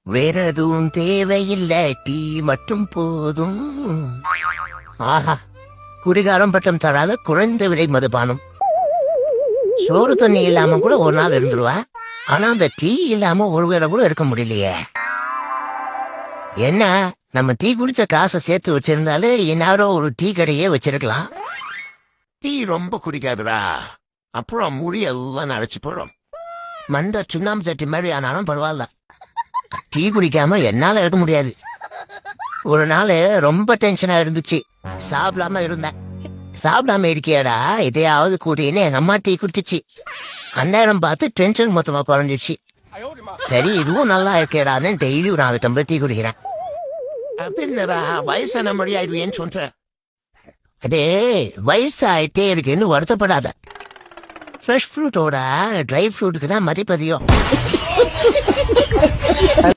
வேற எதுவும் தேவையில்லை, டீ மட்டும் போதும். ஆஹா, குடிகாரம் பட்டம் தராத குறைந்த விலை மதுபானம். சோறு தண்ணி இல்லாம கூட ஒரு நாள் இருந்துருவா, ஆனா அந்த டீ இல்லாம ஒரு வேளை கூட இருக்க முடியலையே. என்ன, நம்ம டீ குடிச்ச காசை சேர்த்து வச்சிருந்தாலே இந்நேரம் ஒரு டீ கடையே வச்சிருக்கலாம். டீ ரொம்ப குடிக்காதுடா, அப்புறம் முடி எல்லாம் அரைச்சு போடும். மண்ட சுண்ணாம்பு சட்டி மாதிரி ஆனாலும் பரவாயில்ல, டீ குடிக்காம என்னால இருக்க முடியாது. ஒரு நாள் ரொம்ப டென்ஷனா இருந்துச்சு, சாப்பிடாம இருந்தேன். சாப்பிடாம இருக்கியாடா, இதையாவது கூட்டின்னு எங்க அம்மா டீ குடிச்சிச்சு. அந்நேரம் பார்த்து டென்ஷன் மொத்தமா குறைஞ்சிச்சு. சரி, இதுவும் நல்லா இருக்கேடான்னு டெய்லி ஒரு 4 டம்ளர் டீ குடிக்கிறேன். அது என்னடா வயசான மொழி ஆயிடுவேன்னு சொல்றேன். அதே வயசு ஆயிட்டே இருக்குன்னு வருத்தப்படாத. ஃப்ரெஷ் ஃப்ரூட்டோட ட்ரை ஃப்ரூட்டுக்கு தான் மதிப்பதியம்.